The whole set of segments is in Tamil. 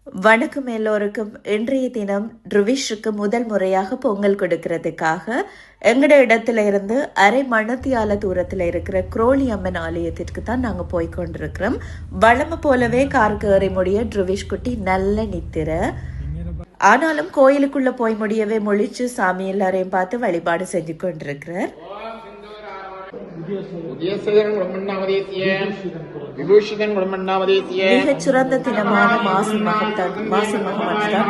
வணக்கம் எல்லோருக்கும். இன்றைய தினம் ட்ருவிஷுக்கு முதல் முறையாக பொங்கல் கொடுக்கறதுக்காக எங்கட இடத்துல இருந்து அரை மணத்தியால தூரத்துல இருக்கிற குரோலி அம்மன் ஆலயத்திற்கு தான் நாங்க போய் கொண்டிருக்கிறோம். வழமை போலவே காருக்கு ஏறி முடிய ட்ருவிஷ் குட்டி நல்ல நித்திர. ஆனாலும் கோயிலுக்குள்ள போய் முடியவே முழிச்சு சாமி எல்லாரையும் பார்த்து வழிபாடு செஞ்சு கொண்டிருக்கிறார். மிகச் சிறந்த தினமான மாசி மகம் தான்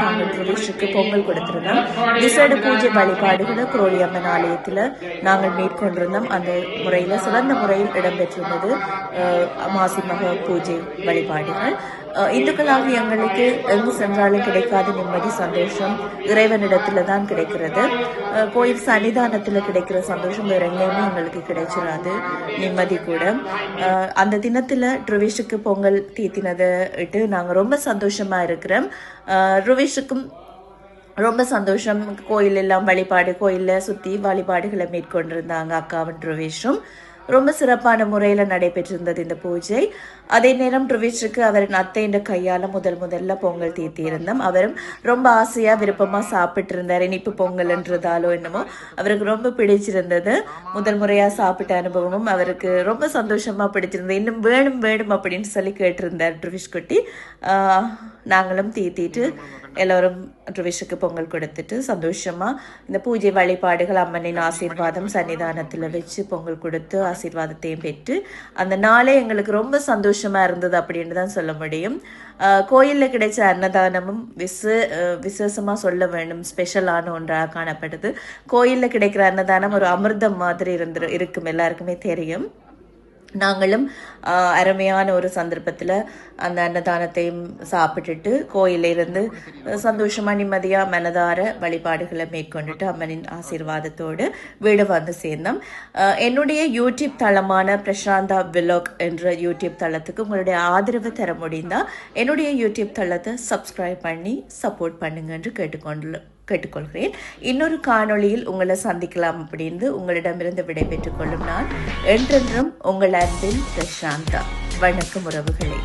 நாங்கள் ட்ருவிஷுக்கு பொங்கல் கொடுத்திருந்தோம். விசேட பூஜை வழிபாடுகளை குரோலி அம்மன் ஆலயத்துல நாங்கள் மேற்கொண்டிருந்தோம். அந்த முறையில சிறந்த முறையில் இடம்பெற்றிருந்தது மாசி மக பூஜை வழிபாடுகள். இந்துக்களாக எங்களுக்கு எங்கு சென்றாலும் கிடைக்காத நிம்மதி சந்தோஷம் இறைவனிடத்துல தான் கிடைக்கிறது. கோயில் சன்னிதானத்துல கிடைக்கிற சந்தோஷம் வேற எங்கேயுமே எங்களுக்கு கிடைச்சிடாது நிம்மதி கூட. அந்த தினத்துல ட்ருவிஷுக்கு பொங்கல் தீத்தினதை இட்டு நாங்க ரொம்ப சந்தோஷமா இருக்கிறோம். ட்ருவிஷுக்கும் ரொம்ப சந்தோஷம். கோயில் எல்லாம் வழிபாடு, கோயில சுத்தி வழிபாடுகளை மேற்கொண்டிருந்தாங்க அக்காவும் ட்ருவிஷும். ரொம்ப சிறப்பான முறையில நடைபெற்றிருந்தது இந்த பூஜை. அதே நேரம் ட்ருவிஷுக்கு அவரின் அத்தையின் கையால முதல்ல பொங்கல் தீர்த்தி இருந்தோம். அவரும் ரொம்ப ஆசையா விருப்பமா சாப்பிட்டு இருந்தார். இனிப்பு பொங்கல்ன்றதாலோ என்னமோ அவருக்கு ரொம்ப பிடிச்சிருந்தது. முதல் முறையா சாப்பிட்ட அனுபவமும் அவருக்கு ரொம்ப சந்தோஷமா பிடிச்சிருந்தது. இன்னும் வேணும் வேணும் அப்படின்னு சொல்லி கேட்டிருந்தார் ட்ருவிஷ் குட்டி. நாங்களும் தீத்திட்டு எல்லோரும் ட்ருவிஷுக்கு பொங்கல் கொடுத்துட்டு சந்தோஷமா இந்த பூஜை வழிபாடுகள், அம்மனின் ஆசீர்வாதம் சன்னிதானத்துல வச்சு பொங்கல் கொடுத்து ஆசீர்வாதத்தையும் பெற்று அந்த நாளே எங்களுக்கு ரொம்ப சந்தோஷமா இருந்தது அப்படின்னு தான் சொல்ல முடியும். கோயில்ல கிடைச்ச அன்னதானமும் விசேஷமா சொல்ல வேண்டும், ஸ்பெஷலான ஒன்றாக காணப்படுது. கோயில்ல கிடைக்கிற அன்னதானம் ஒரு அமிர்தம் மாதிரி இருக்கும், எல்லாருக்குமே தெரியும். நாங்களும் அருமையான ஒரு சந்தர்ப்பத்தில் அந்த அன்னதானத்தையும் சாப்பிட்டுட்டு கோயிலிருந்து சந்தோஷமா நிம்மதியா மனதார வழிபாடுகளை மேற்கொண்டுட்டு அம்மனின் ஆசீர்வாதத்தோடு வீடு வந்து சேர்ந்தோம். என்னுடைய யூடியூப் தளமான பிரசாந்தா விலாக் என்ற யூடியூப் தளத்துக்கு உங்களுடைய ஆதரவு தர முடிந்தா என்னுடைய யூடியூப் தளத்தை சப்ஸ்கிரைப் பண்ணி சப்போர்ட் பண்ணுங்க என்று கேட்டுக்கொள்கிறேன். இன்னொரு காணொளியில் உங்களை சந்திக்கலாம் அப்படின்னு உங்களிடமிருந்து விடைபெற்றுக் கொள்ளும் நான் என்றென்றும் உங்கள் அன்பின் பிரசாந்தா. வணக்கம் உறவுகளே.